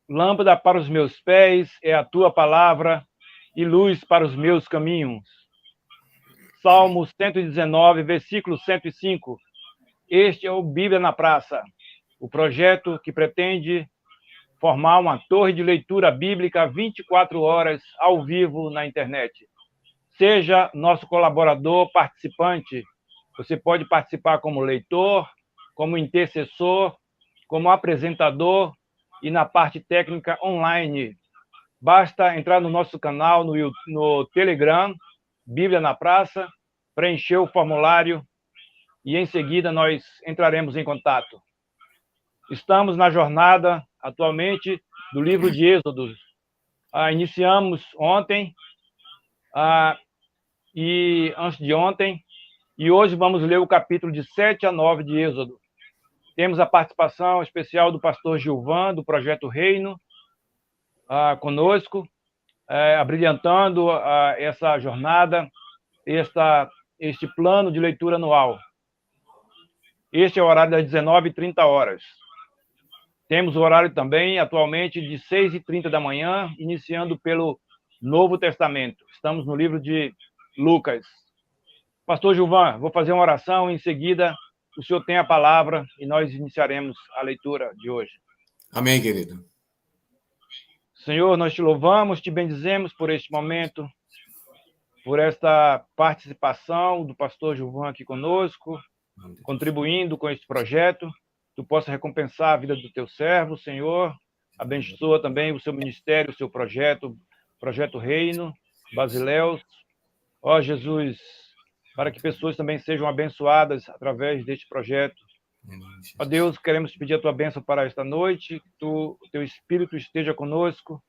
Lâmpada para os meus pés é a tua palavra e luz para os meus caminhos. Salmo 119, versículo 105. Este é o Bíblia na Praça, o projeto que pretende formar uma torre de leitura bíblica 24 horas ao vivo na internet. Seja nosso colaborador, participante. Você pode participar como leitor, como intercessor, como apresentador e na parte técnica online. Basta entrar no nosso canal no Telegram, Bíblia na Praça, preencher o formulário e em seguida nós entraremos em contato. Estamos na jornada atualmente do livro de Êxodo. Iniciamos ontem e antes de ontem, e hoje vamos ler o capítulo de 7 a 9 de Êxodo. Temos a participação especial do pastor Gilvan, do Projeto Reino, conosco, abrilhantando essa jornada, este plano de leitura anual. Este é o horário das 19h30. Temos o horário também, atualmente, de 6h30 da manhã, iniciando pelo Novo Testamento. Estamos no livro de Lucas. Pastor Gilvan, vou fazer uma oração, em seguida o senhor tem a palavra e nós iniciaremos a leitura de hoje. Amém, querido. Senhor, nós te louvamos, te bendizemos por este momento, por esta participação do pastor Gilvan aqui conosco, contribuindo com este projeto. Tu possa recompensar a vida do teu servo, Senhor. Abençoa também o seu ministério, o seu projeto Reino, Basileus. Ó Jesus, para que pessoas também sejam abençoadas através deste projeto. Ó Deus, queremos pedir a tua bênção para esta noite, que o teu Espírito esteja conosco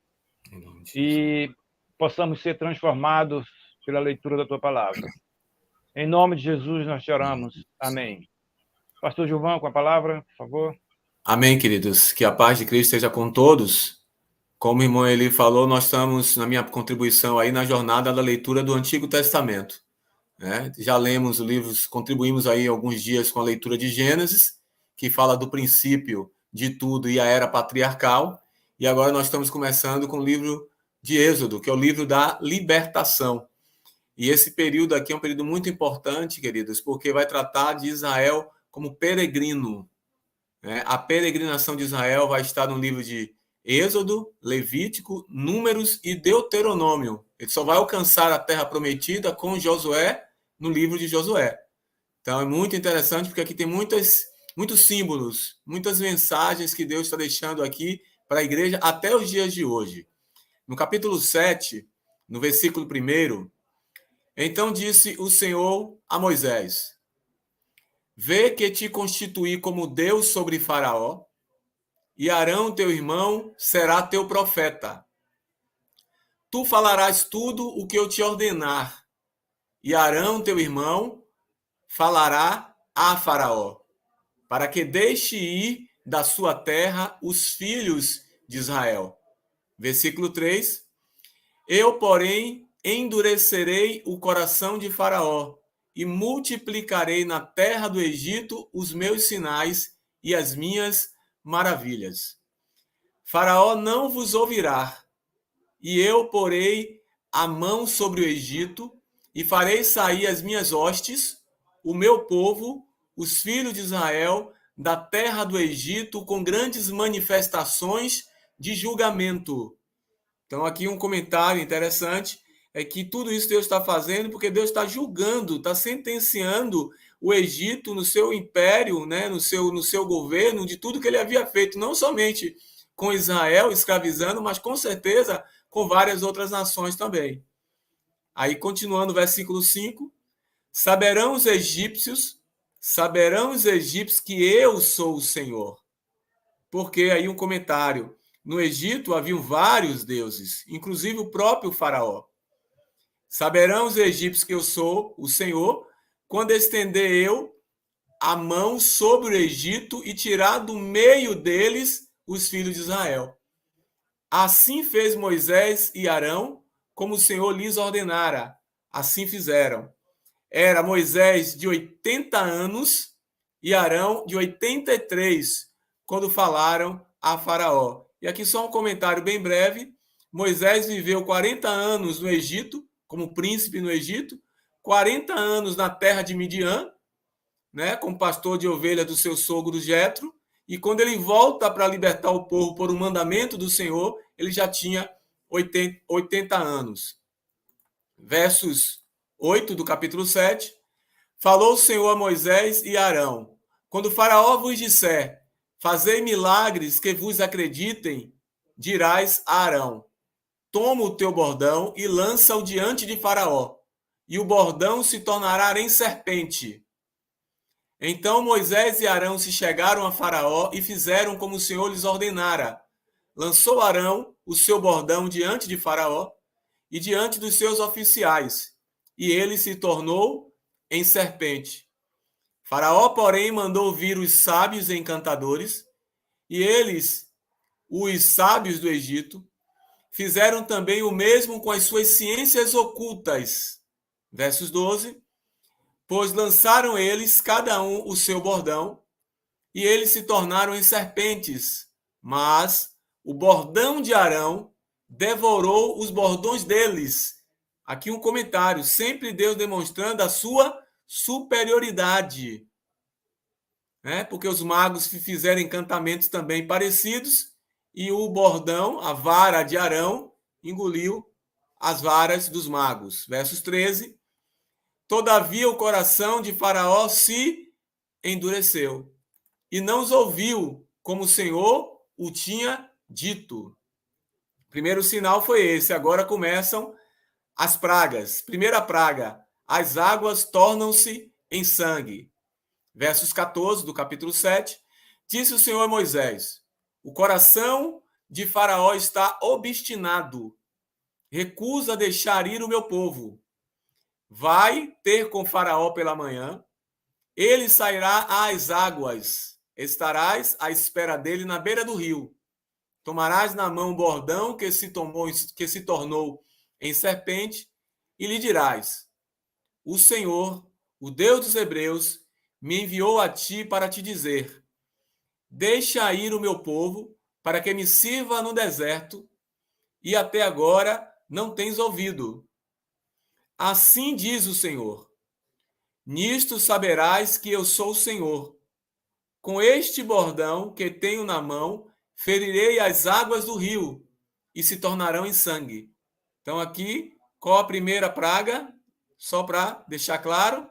e possamos ser transformados pela leitura da tua palavra. Em nome de Jesus nós te oramos. Amém. Pastor Gilvan, com a palavra, por favor. Amém, queridos. Que a paz de Cristo esteja com todos. Como o irmão Eli falou, nós estamos, na minha contribuição aí, na jornada da leitura do Antigo Testamento. Já lemos os livros, contribuímos aí alguns dias com a leitura de Gênesis, que fala do princípio de tudo e a era patriarcal. E agora nós estamos começando com o livro de Êxodo, que é o livro da libertação. E esse período aqui é um período muito importante, queridos, porque vai tratar de Israel como peregrino. A peregrinação de Israel vai estar no livro de Êxodo, Levítico, Números e Deuteronômio. Ele só vai alcançar a terra prometida com Josué no livro de Josué. Então é muito interessante porque aqui tem muitos símbolos, muitas mensagens que Deus está deixando aqui para a igreja até os dias de hoje. No capítulo 7, no versículo 1, então disse o Senhor a Moisés: vê que te constituí como Deus sobre Faraó, e Arão, teu irmão, será teu profeta. Tu falarás tudo o que eu te ordenar, e Arão, teu irmão, falará a Faraó, para que deixe ir da sua terra os filhos de Israel. Versículo 3. Eu, porém, endurecerei o coração de Faraó, e multiplicarei na terra do Egito os meus sinais e as minhas maravilhas. Faraó não vos ouvirá, e eu porei a mão sobre o Egito, e farei sair as minhas hostes, o meu povo, os filhos de Israel, da terra do Egito, com grandes manifestações de julgamento. Então, aqui um comentário interessante, é que tudo isso Deus está fazendo porque Deus está julgando, está sentenciando o Egito no seu império, no seu governo, de tudo que ele havia feito, não somente com Israel escravizando, mas com certeza com várias outras nações também. Aí, continuando o versículo 5, saberão os egípcios que eu sou o Senhor. Porque aí um comentário, no Egito haviam vários deuses, inclusive o próprio Faraó. Saberão os egípcios que eu sou o Senhor, quando estender eu a mão sobre o Egito e tirar do meio deles os filhos de Israel. Assim fez Moisés e Arão, como o Senhor lhes ordenara. Assim fizeram. Era Moisés de 80 anos e Arão de 83, quando falaram a Faraó. E aqui só um comentário bem breve. Moisés viveu 40 anos no Egito, como príncipe no Egito, 40 anos na terra de Midian, né, como pastor de ovelha do seu sogro Jetro, e quando ele volta para libertar o povo por um mandamento do Senhor, ele já tinha 80 anos. Versos 8 do capítulo 7. Falou o Senhor a Moisés e Arão: quando Faraó vos disser, fazei milagres que vos acreditem, dirás a Arão: toma o teu bordão e lança-o diante de Faraó, e o bordão se tornará em serpente. Então Moisés e Arão se chegaram a Faraó e fizeram como o Senhor lhes ordenara. Lançou Arão o seu bordão diante de Faraó e diante dos seus oficiais, e ele se tornou em serpente. Faraó, porém, mandou vir os sábios e encantadores, e eles, os sábios do Egito, fizeram também o mesmo com as suas ciências ocultas. Versos 12. Pois lançaram eles, cada um, o seu bordão, e eles se tornaram em serpentes. Mas o bordão de Arão devorou os bordões deles. Aqui um comentário, sempre Deus demonstrando a sua superioridade. Porque os magos fizeram encantamentos também parecidos, e o bordão, a vara de Arão, engoliu as varas dos magos. Versos 13. Todavia o coração de Faraó se endureceu, e não os ouviu, como o Senhor o tinha dito. O primeiro sinal foi esse. Agora começam as pragas. Primeira praga: as águas tornam-se em sangue. Versos 14 do capítulo 7. Disse o Senhor a Moisés: o coração de Faraó está obstinado, recusa deixar ir o meu povo. Vai ter com Faraó pela manhã, ele sairá às águas, estarás à espera dele na beira do rio. Tomarás na mão o bordão que se tornou em serpente, e lhe dirás: o Senhor, o Deus dos Hebreus, me enviou a ti para te dizer: deixa ir o meu povo, para que me sirva no deserto, e até agora não tens ouvido. Assim diz o Senhor: nisto saberás que eu sou o Senhor. Com este bordão que tenho na mão, ferirei as águas do rio, e se tornarão em sangue. Então aqui, qual a primeira praga? Só para deixar claro,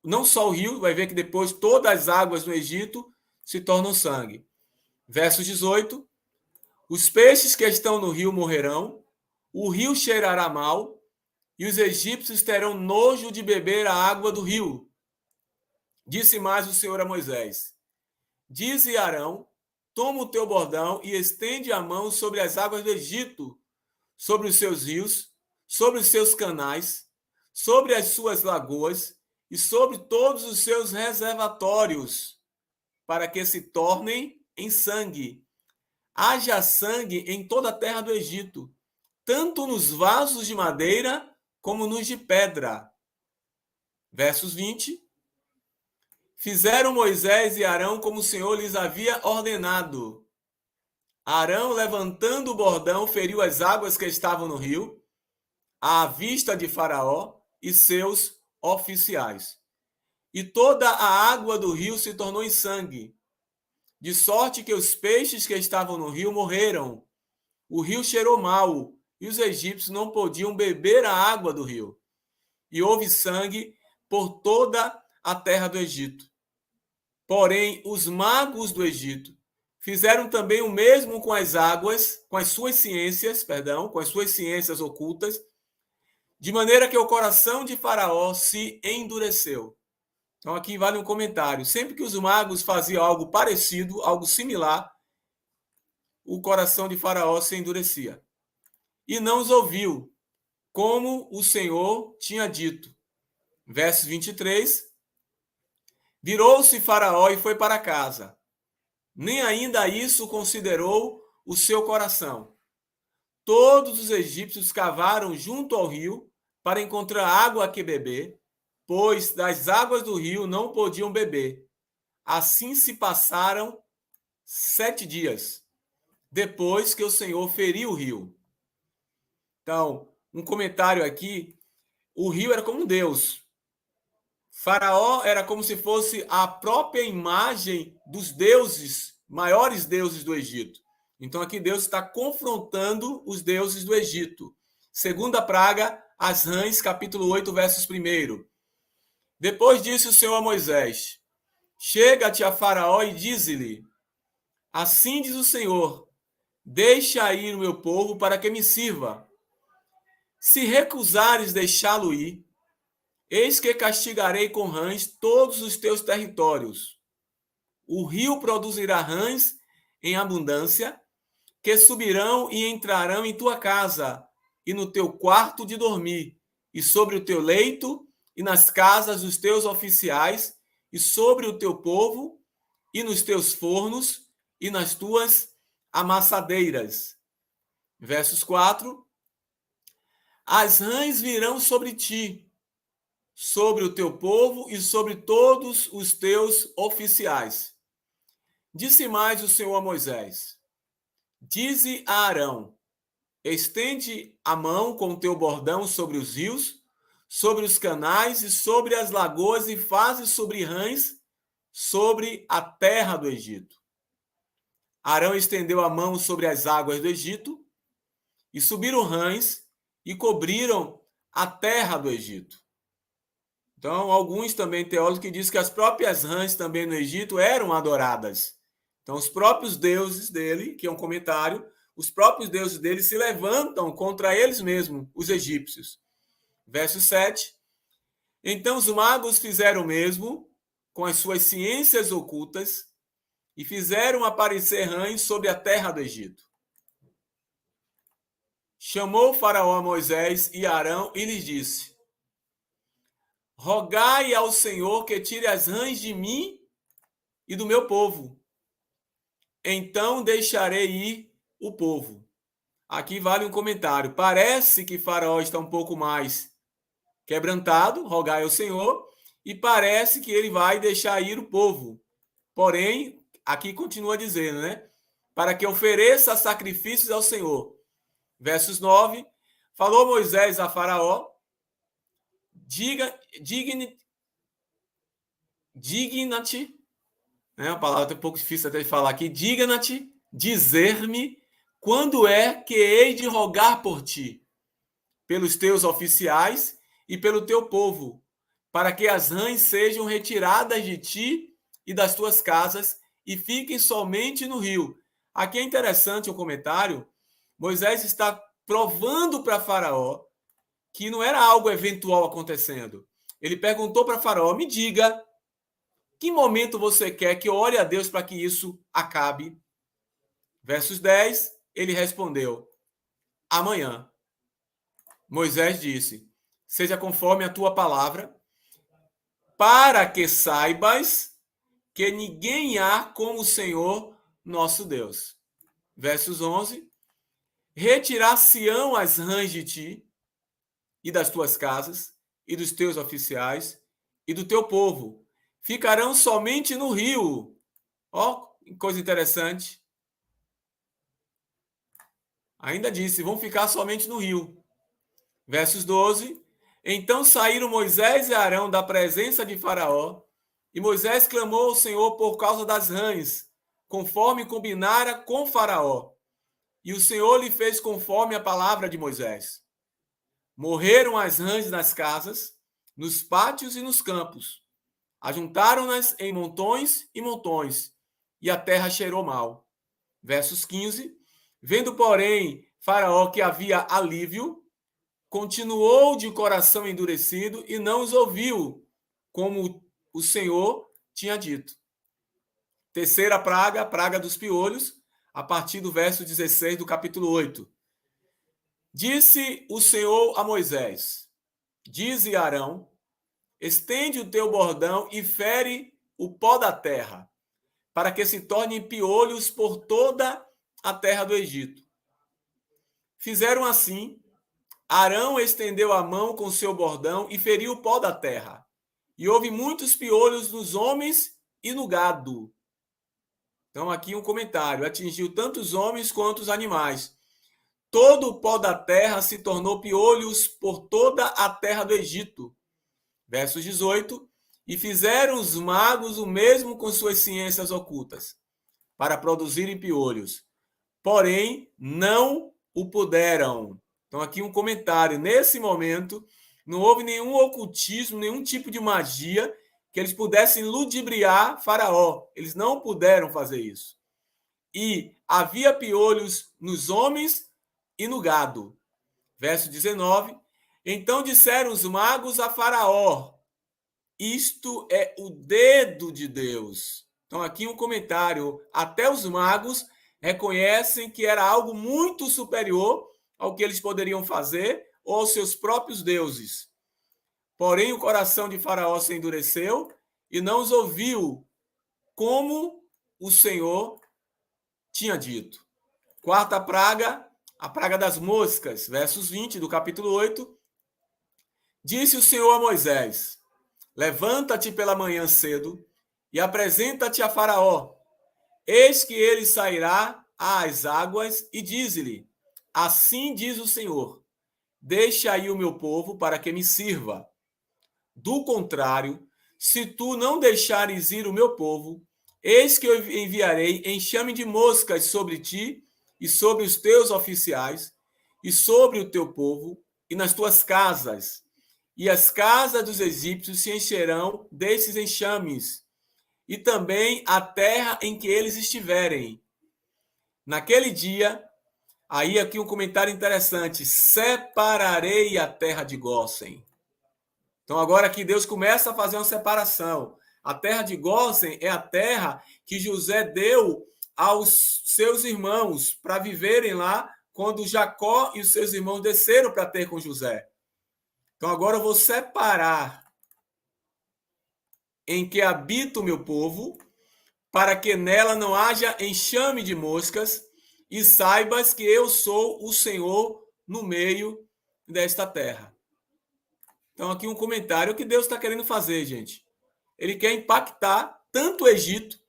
não só o rio, vai ver que depois todas as águas no Egito se tornam sangue. Verso 18. Os peixes que estão no rio morrerão, o rio cheirará mal, e os egípcios terão nojo de beber a água do rio. Disse mais o Senhor a Moisés: dize a Arão: toma o teu bordão e estende a mão sobre as águas do Egito, sobre os seus rios, sobre os seus canais, sobre as suas lagoas e sobre todos os seus reservatórios, para que se tornem em sangue. Haja sangue em toda a terra do Egito, tanto nos vasos de madeira como nos de pedra. Versos 20. Fizeram Moisés e Arão como o Senhor lhes havia ordenado. Arão, levantando o bordão, feriu as águas que estavam no rio, à vista de Faraó e seus oficiais. E toda a água do rio se tornou em sangue, de sorte que os peixes que estavam no rio morreram. O rio cheirou mal, e os egípcios não podiam beber a água do rio. E houve sangue por toda a terra do Egito. Porém, os magos do Egito fizeram também o mesmo com as águas, com as suas ciências ocultas, de maneira que o coração de Faraó se endureceu. Então aqui vale um comentário. Sempre que os magos faziam algo parecido, algo similar, o coração de Faraó se endurecia. E não os ouviu, como o Senhor tinha dito. Verso 23. Virou-se Faraó e foi para casa. Nem ainda isso considerou o seu coração. Todos os egípcios cavaram junto ao rio para encontrar água a que beber, pois das águas do rio não podiam beber. Assim se passaram 7 dias depois que o Senhor feriu o rio. Então, um comentário aqui, o rio era como um deus. Faraó era como se fosse a própria imagem dos deuses, maiores deuses do Egito. Então aqui Deus está confrontando os deuses do Egito. Segunda praga, as rãs, capítulo 8, versos 1. Depois disse o Senhor a Moisés: chega-te a Faraó e dize-lhe: assim diz o Senhor, deixa ir o meu povo para que me sirva. Se recusares deixá-lo ir, eis que castigarei com rãs todos os teus territórios. O rio produzirá rãs em abundância, que subirão e entrarão em tua casa, e no teu quarto de dormir, e sobre o teu leito, e nas casas dos teus oficiais, e sobre o teu povo, e nos teus fornos, e nas tuas amassadeiras. Versos 4. As rãs virão sobre ti, sobre o teu povo e sobre todos os teus oficiais. Disse mais o Senhor a Moisés: dize a Arão: estende a mão com o teu bordão sobre os rios, sobre os canais e sobre as lagoas, e faze sobre rãs sobre a terra do Egito. Arão estendeu a mão sobre as águas do Egito, e subiram rãs e cobriram a terra do Egito. Então, alguns também teólogos que dizem que as próprias rãs também no Egito eram adoradas. Então, os próprios deuses dele, que é um comentário, os próprios deuses dele se levantam contra eles mesmos, os egípcios. Verso 7. Então os magos fizeram o mesmo com as suas ciências ocultas e fizeram aparecer rãs sobre a terra do Egito. Chamou Faraó a Moisés e Arão e lhes disse: rogai ao Senhor que tire as rãs de mim e do meu povo. Então deixarei ir o povo. Aqui vale um comentário. Parece que Faraó está um pouco mais quebrantado, rogai ao Senhor, e parece que ele vai deixar ir o povo. Porém, aqui continua dizendo, né? Para que ofereça sacrifícios ao Senhor. Versos 9. Falou Moisés a Faraó: digna-te, né? Uma palavra um pouco difícil até de falar aqui. Digna-te dizer-me quando é que hei de rogar por ti, pelos teus oficiais e pelo teu povo, para que as rãs sejam retiradas de ti e das tuas casas e fiquem somente no rio. Aqui é interessante o comentário. Moisés está provando para Faraó que não era algo eventual acontecendo. Ele perguntou para Faraó: me diga, que momento você quer que eu ore a Deus para que isso acabe? Versos 10, ele respondeu: amanhã. Moisés disse: seja conforme a tua palavra, para que saibas que ninguém há como o Senhor nosso Deus. Versos 11. Retirar-se-ão as rãs de ti e das tuas casas e dos teus oficiais e do teu povo. Ficarão somente no rio. Ó, coisa interessante. Ainda disse, vão ficar somente no rio. Versos 12. Então saíram Moisés e Arão da presença de Faraó, e Moisés clamou ao Senhor por causa das rãs, conforme combinara com Faraó. E o Senhor lhe fez conforme a palavra de Moisés. Morreram as rãs nas casas, nos pátios e nos campos. Ajuntaram-nas em montões e montões, e a terra cheirou mal. Versos 15. Vendo, porém, Faraó que havia alívio, continuou de coração endurecido e não os ouviu, como o Senhor tinha dito. Terceira praga, a praga dos piolhos, a partir do verso 16 do capítulo 8. Disse o Senhor a Moisés: dize a Arão: estende o teu bordão e fere o pó da terra, para que se tornem piolhos por toda a terra do Egito. Fizeram assim. Arão estendeu a mão com seu bordão e feriu o pó da terra. E houve muitos piolhos nos homens e no gado. Então, aqui um comentário. Atingiu tanto os homens quanto os animais. Todo o pó da terra se tornou piolhos por toda a terra do Egito. Verso 18. E fizeram os magos o mesmo com suas ciências ocultas, para produzirem piolhos. Porém, não o puderam. Então, aqui um comentário. Nesse momento, não houve nenhum ocultismo, nenhum tipo de magia que eles pudessem ludibriar Faraó. Eles não puderam fazer isso. E havia piolhos nos homens e no gado. Verso 19. Então disseram os magos a Faraó: isto é o dedo de Deus. Então, aqui um comentário. Até os magos reconhecem que era algo muito superior ao que eles poderiam fazer ou aos seus próprios deuses. Porém, o coração de Faraó se endureceu e não os ouviu, como o Senhor tinha dito. Quarta praga, a praga das moscas, versos 20 do capítulo 8. Disse o Senhor a Moisés: levanta-te pela manhã cedo e apresenta-te a Faraó. Eis que ele sairá às águas e diz-lhe: assim diz o Senhor: deixa aí o meu povo para que me sirva. Do contrário, se tu não deixares ir o meu povo, eis que eu enviarei enxame de moscas sobre ti e sobre os teus oficiais e sobre o teu povo e nas tuas casas. E as casas dos egípcios se encherão desses enxames, e também a terra em que eles estiverem. Naquele dia, aí aqui um comentário interessante: separarei a terra de Gósen. Então agora aqui Deus começa a fazer uma separação. A terra de Gósen é a terra que José deu aos seus irmãos para viverem lá quando Jacó e os seus irmãos desceram para ter com José. Então agora eu vou separar em que habita o meu povo, para que nela não haja enxame de moscas, e saibas que eu sou o Senhor no meio desta terra. Então aqui um comentário. O que Deus está querendo fazer, gente? Ele quer impactar tanto o Egito,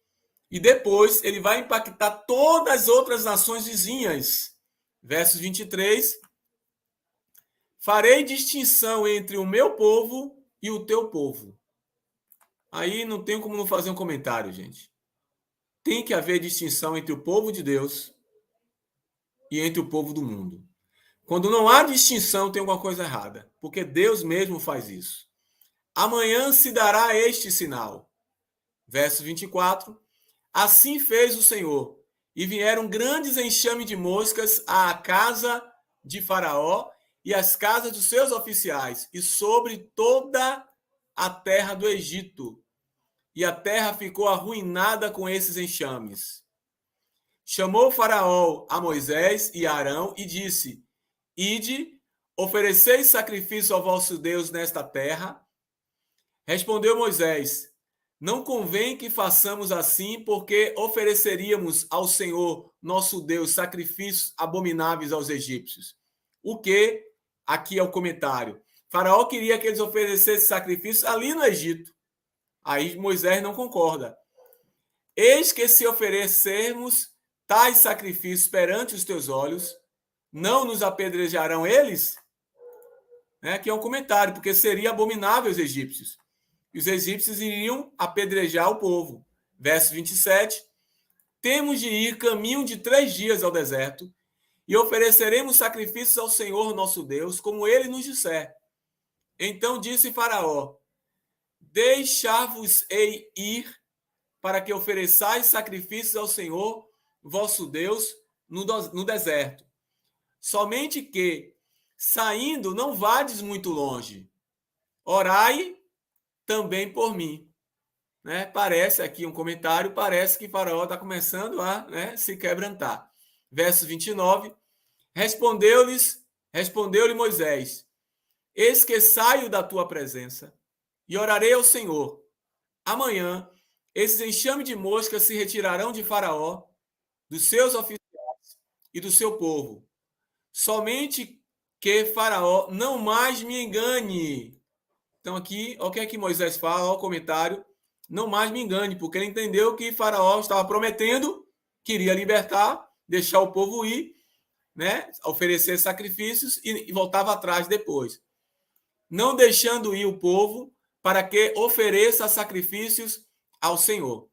e depois ele vai impactar todas as outras nações vizinhas. Versos 23. Farei distinção entre o meu povo e o teu povo. Aí não tem como não fazer um comentário, gente. Tem que haver distinção entre o povo de Deus e entre o povo do mundo. Quando não há distinção, tem alguma coisa errada, porque Deus mesmo faz isso. Amanhã se dará este sinal. Verso 24. Assim fez o Senhor, e vieram grandes enxames de moscas à casa de Faraó e às casas dos seus oficiais, e sobre toda a terra do Egito. E a terra ficou arruinada com esses enxames. Chamou Faraó a Moisés e a Arão e disse: ide, ofereceis sacrifício ao vosso Deus nesta terra. Respondeu Moisés: não convém que façamos assim, porque ofereceríamos ao Senhor nosso Deus sacrifícios abomináveis aos egípcios. O que? Aqui é o comentário. Faraó queria que eles oferecessem sacrifícios ali no Egito. Aí Moisés não concorda. Eis que se oferecermos tais sacrifícios perante os teus olhos, não nos apedrejarão eles? Aqui é um comentário, porque seria abominável os egípcios. E os egípcios iriam apedrejar o povo. Verso 27. Temos de ir caminho de 3 dias ao deserto, e ofereceremos sacrifícios ao Senhor nosso Deus, como ele nos disser. Então disse Faraó: deixar-vos-ei ir, para que ofereçais sacrifícios ao Senhor vosso Deus no deserto. Somente que, saindo, não vades muito longe. Orai também por mim. Parece aqui um comentário, parece que Faraó está começando a se quebrantar. Verso 29. Respondeu-lhe Moisés: eis que saio da tua presença e orarei ao Senhor. Amanhã, esses enxames de moscas se retirarão de Faraó, dos seus oficiais e do seu povo. Somente que Faraó não mais me engane. Então aqui, o que é que Moisés fala? Olha o comentário. não mais me engane, porque ele entendeu que Faraó estava prometendo que iria libertar, deixar o povo ir, né, oferecer sacrifícios e voltava atrás depois. Não deixando ir o povo para que ofereça sacrifícios ao Senhor.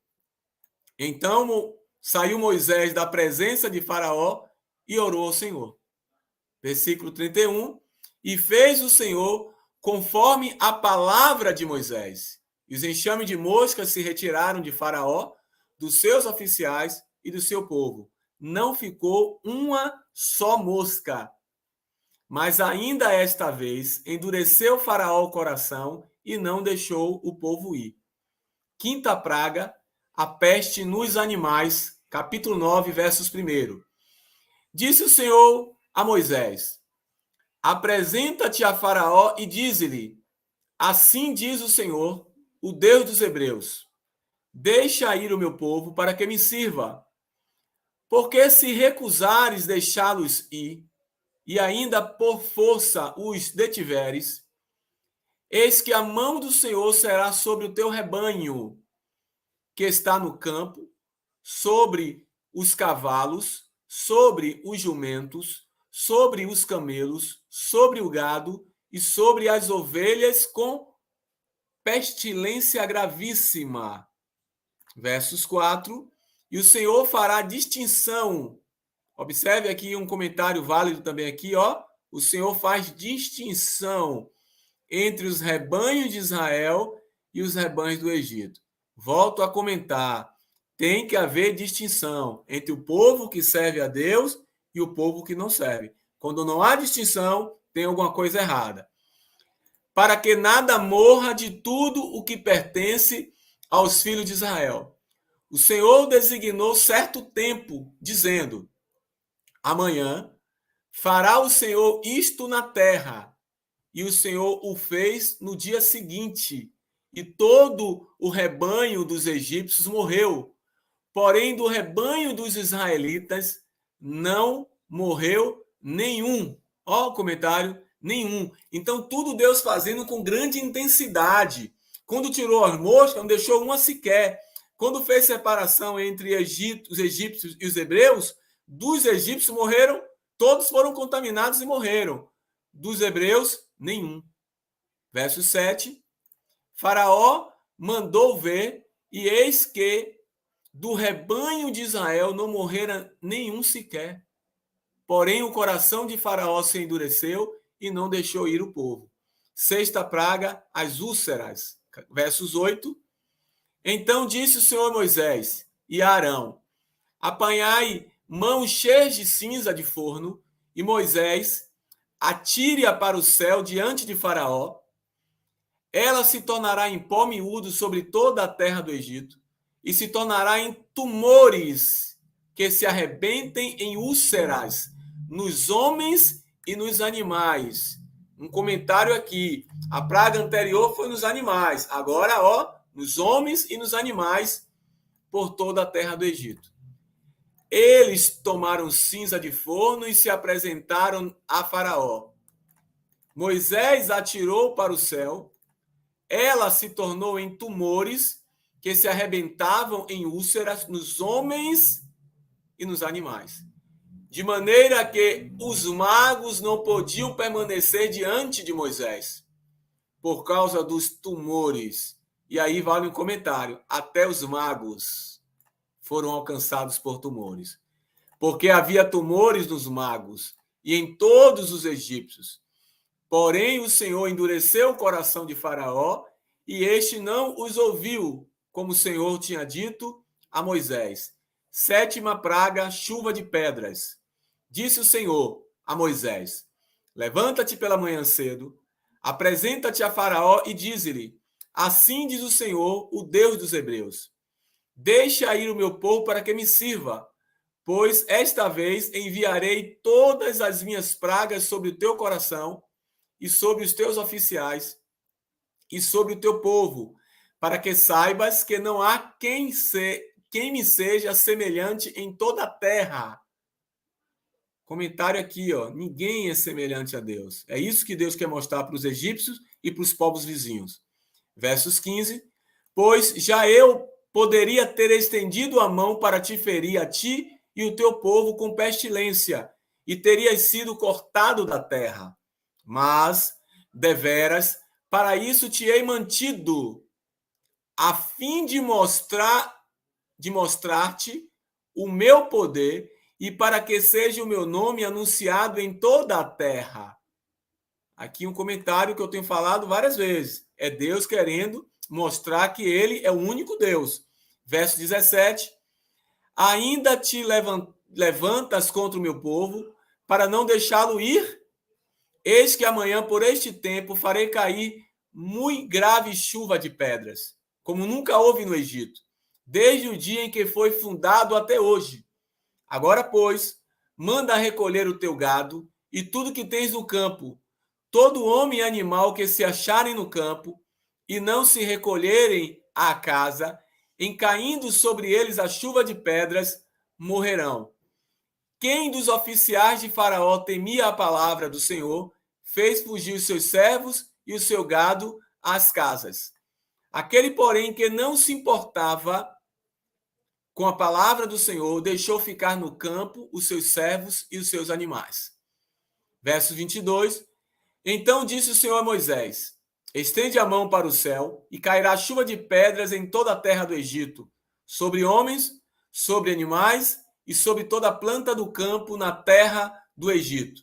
Então saiu Moisés da presença de Faraó e orou ao Senhor. Versículo 31. E fez o Senhor conforme a palavra de Moisés. E os enxames de moscas se retiraram de Faraó, dos seus oficiais e do seu povo. Não ficou uma só mosca. Mas ainda esta vez endureceu Faraó o coração e não deixou o povo ir. Quinta praga, a peste nos animais, capítulo 9, versos 1. Disse o Senhor a Moisés: apresenta-te a Faraó e dize-lhe: assim diz o Senhor, o Deus dos Hebreus: deixa ir o meu povo para que me sirva. Porque se recusares deixá-los ir, e ainda por força os detiveres, eis que a mão do Senhor será sobre o teu rebanho, que está no campo, sobre os cavalos, sobre os jumentos, sobre os camelos, sobre o gado e sobre as ovelhas, com pestilência gravíssima. Versos 4. E o Senhor fará distinção. Observe aqui um comentário válido também aqui, ó. O Senhor faz distinção entre os rebanhos de Israel e os rebanhos do Egito. Volto a comentar. Tem que haver distinção entre o povo que serve a Deus e o povo que não serve. Quando não há distinção, tem alguma coisa errada. Para que nada morra de tudo o que pertence aos filhos de Israel. O Senhor designou certo tempo, dizendo: amanhã fará o Senhor isto na terra. E o Senhor o fez no dia seguinte. E todo o rebanho dos egípcios morreu. Porém, do rebanho dos israelitas não morreu nenhum. Ó, o comentário, nenhum. Então, tudo Deus fazendo com grande intensidade. Quando tirou as moscas, não deixou uma sequer. Quando fez separação entre os egípcios e os hebreus, dos egípcios morreram, todos foram contaminados e morreram. Dos hebreus, nenhum. Verso 7. Faraó mandou ver, e eis que do rebanho de Israel não morrera nenhum sequer. Porém, o coração de Faraó se endureceu e não deixou ir o povo. Sexta praga, as úlceras. Versos 8. Então disse o Senhor a Moisés e a Arão: apanhai mãos cheias de cinza de forno, e Moisés atire-a para o céu diante de Faraó. Ela se tornará em pó miúdo sobre toda a terra do Egito, e se tornará em tumores que se arrebentem em úlceras nos homens e nos animais. Um comentário aqui. A praga anterior foi nos animais. Agora, ó, nos homens e nos animais por toda a terra do Egito. Eles tomaram cinza de forno e se apresentaram a Faraó. Moisés atirou para o céu. Ela se tornou em tumores que se arrebentavam em úlceras nos homens e nos animais. De maneira que os magos não podiam permanecer diante de Moisés por causa dos tumores. E aí vale um comentário. Até os magos foram alcançados por tumores. Porque havia tumores nos magos e em todos os egípcios. Porém, o Senhor endureceu o coração de Faraó e este não os ouviu, como o Senhor tinha dito a Moisés. Sétima praga, chuva de pedras. Disse o Senhor a Moisés: levanta-te pela manhã cedo, apresenta-te a Faraó e dize-lhe: assim diz o Senhor, o Deus dos Hebreus: deixa ir o meu povo para que me sirva, pois esta vez enviarei todas as minhas pragas sobre o teu coração e sobre os teus oficiais e sobre o teu povo, para que saibas que não há quem me seja semelhante em toda a terra. Comentário aqui, ó, ninguém é semelhante a Deus. É isso que Deus quer mostrar para os egípcios e para os povos vizinhos. Versos 15. pois já eu poderia ter estendido a mão para te ferir a ti e o teu povo com pestilência, e terias sido cortado da terra. Mas, deveras, para isso te hei mantido, a fim de mostrar-te o meu poder e para que seja o meu nome anunciado em toda a terra. Aqui um comentário que eu tenho falado várias vezes. É Deus querendo mostrar que ele é o único Deus. Verso 17. Ainda te levantas contra o meu povo, para não deixá-lo ir? Eis que amanhã, por este tempo, farei cair muito grave chuva de pedras, como nunca houve no Egito, desde o dia em que foi fundado até hoje. Agora, pois, manda recolher o teu gado e tudo que tens no campo, todo homem e animal que se acharem no campo, e não se recolherem à casa, em caindo sobre eles a chuva de pedras, morrerão. Quem dos oficiais de Faraó temia a palavra do Senhor, fez fugir os seus servos e o seu gado às casas. Aquele, porém, que não se importava com a palavra do Senhor, deixou ficar no campo os seus servos e os seus animais. Verso 22. Então disse o Senhor a Moisés: estende a mão para o céu, e cairá chuva de pedras em toda a terra do Egito, sobre homens, sobre animais e sobre toda a planta do campo na terra do Egito.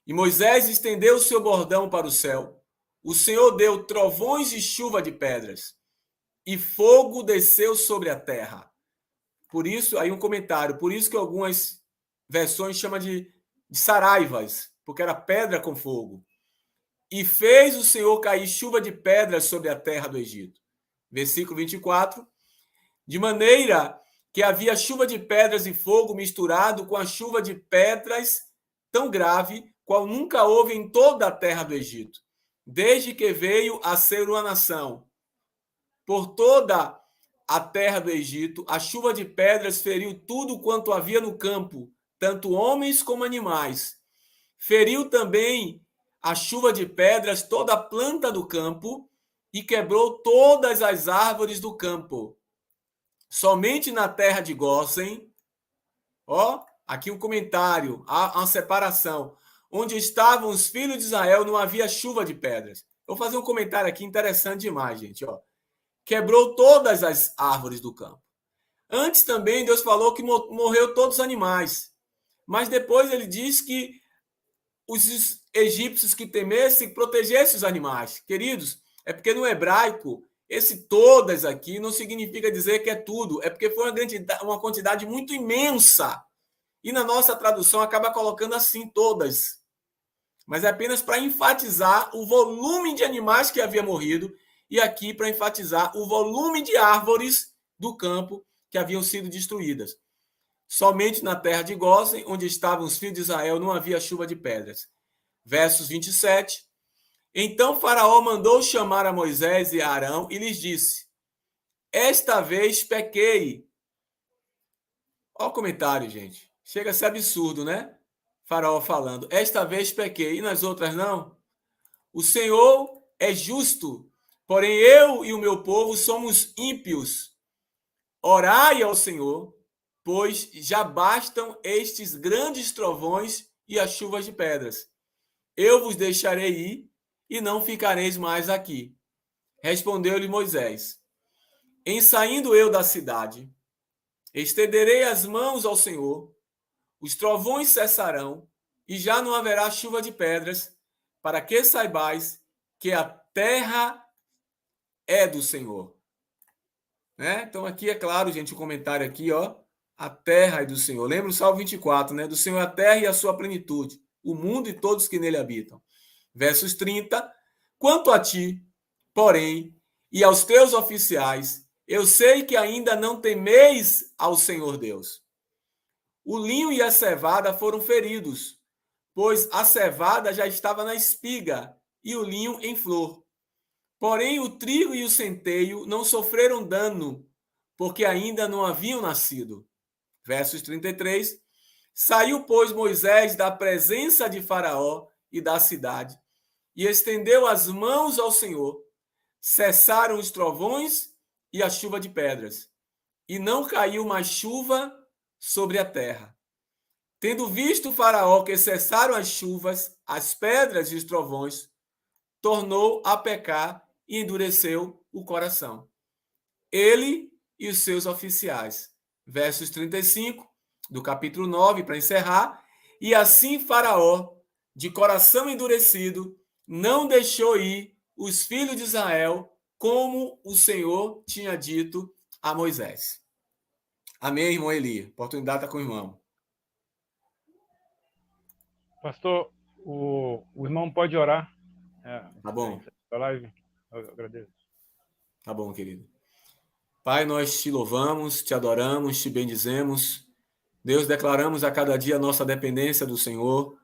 E Moisés estendeu o seu bordão para o céu. O Senhor deu trovões e chuva de pedras, e fogo desceu sobre a terra. Por isso, aí um comentário, por isso que algumas versões chamam de saraivas, porque era pedra com fogo. E fez o Senhor cair chuva de pedras sobre a terra do Egito. Versículo 24. De maneira que havia chuva de pedras e fogo misturado com a chuva de pedras tão grave, qual nunca houve em toda a terra do Egito, desde que veio a ser uma nação. Por toda a terra do Egito, a chuva de pedras feriu tudo quanto havia no campo, tanto homens como animais. Feriu também a chuva de pedras toda a planta do campo e quebrou todas as árvores do campo. Somente na terra de Gósen, aqui um comentário, há uma separação. Onde estavam os filhos de Israel não havia chuva de pedras. Eu vou fazer um comentário aqui interessante demais, gente. Quebrou todas as árvores do campo. Antes também Deus falou que morreu todos os animais. Mas depois ele diz que os egípcios que temessem, protegessem os animais. Queridos, é porque no hebraico, esse todas aqui não significa dizer que é tudo. É porque foi uma quantidade muito imensa. E na nossa tradução acaba colocando assim, todas. Mas é apenas para enfatizar o volume de animais que havia morrido e aqui para enfatizar o volume de árvores do campo que haviam sido destruídas. Somente na terra de Gósen, onde estavam os filhos de Israel, não havia chuva de pedras. Versos 27. Então Faraó mandou chamar a Moisés e a Arão e lhes disse: esta vez pequei. Olha o comentário, gente. Chega a ser absurdo, né? Faraó falando: esta vez pequei, e nas outras não? O Senhor é justo, porém eu e o meu povo somos ímpios. Orai ao Senhor, pois já bastam estes grandes trovões e as chuvas de pedras. Eu vos deixarei ir e não ficareis mais aqui. Respondeu-lhe Moisés: em saindo eu da cidade, estenderei as mãos ao Senhor, os trovões cessarão e já não haverá chuva de pedras, para que saibais que a terra é do Senhor. Né? Então aqui é claro, gente, o comentário aqui, a terra é do Senhor. Lembra o Salmo 24, né? Do Senhor a terra e a sua plenitude, o mundo e todos que nele habitam. Versos 30. Quanto a ti, porém, e aos teus oficiais, eu sei que ainda não temeis ao Senhor Deus. O linho e a cevada foram feridos, pois a cevada já estava na espiga e o linho em flor. Porém, o trigo e o centeio não sofreram dano, porque ainda não haviam nascido. Versos 33. Saiu, pois, Moisés da presença de Faraó e da cidade, e estendeu as mãos ao Senhor. Cessaram os trovões e a chuva de pedras, e não caiu mais chuva sobre a terra. Tendo visto o Faraó que cessaram as chuvas, as pedras e os trovões, tornou a pecar e endureceu o coração. Ele e os seus oficiais. Versos 35 do capítulo 9, para encerrar. E assim Faraó, de coração endurecido, não deixou ir os filhos de Israel, como o Senhor tinha dito a Moisés. Amém, irmão Eli. Oportunidade está com o irmão. Pastor, o irmão pode orar. Tá bom. A live, eu agradeço. Tá bom, querido. Pai, nós te louvamos, te adoramos, te bendizemos. Deus, declaramos a cada dia a nossa dependência do Senhor.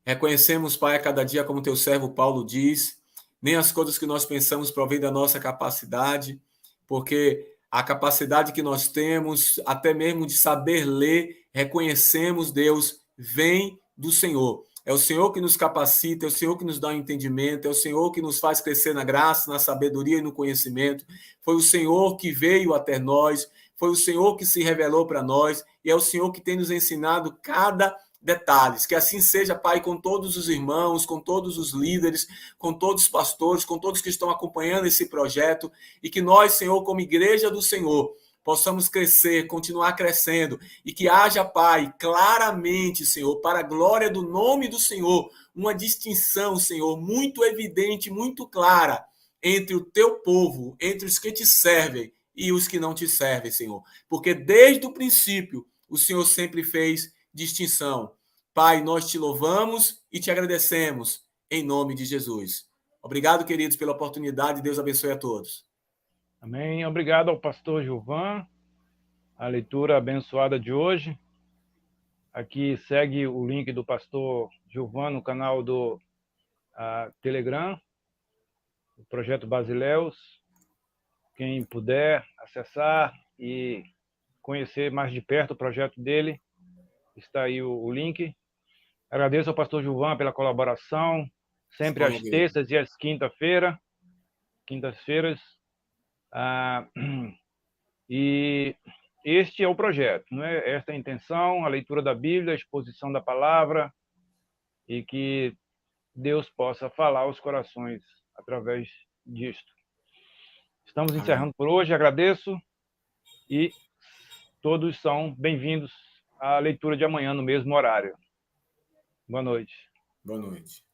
Reconhecemos, Pai, a cada dia, como teu servo Paulo diz, nem as coisas que nós pensamos provém da nossa capacidade, porque a capacidade que nós temos, até mesmo de saber ler, reconhecemos, Deus, vem do Senhor. É o Senhor que nos capacita, é o Senhor que nos dá o entendimento, é o Senhor que nos faz crescer na graça, na sabedoria e no conhecimento. Foi o Senhor que veio até nós, foi o Senhor que se revelou para nós, e é o Senhor que tem nos ensinado cada detalhes. Que assim seja, Pai, com todos os irmãos, com todos os líderes, com todos os pastores, com todos que estão acompanhando esse projeto, e que nós, Senhor, como igreja do Senhor, possamos crescer, continuar crescendo, e que haja, Pai, claramente, Senhor, para a glória do nome do Senhor, uma distinção, Senhor, muito evidente, muito clara, entre o teu povo, entre os que te servem e os que não te servem, Senhor. Porque desde o princípio, o Senhor sempre fez distinção. Pai, nós te louvamos e te agradecemos, em nome de Jesus. Obrigado, queridos, pela oportunidade. Deus abençoe a todos. Amém. Obrigado ao pastor Gilvan, a leitura abençoada de hoje. Aqui segue o link do pastor Gilvan no canal do Telegram, o Projeto Basileus. Quem puder acessar e conhecer mais de perto o projeto dele, está aí o link. Agradeço ao pastor Gilvan pela colaboração, sempre às terças e às quintas-feiras. E este é o projeto, não é? Esta é a intenção, a leitura da Bíblia, a exposição da palavra, e que Deus possa falar aos corações através disto. Estamos encerrando por hoje, agradeço, e todos são bem-vindos à leitura de amanhã no mesmo horário. Boa noite. Boa noite.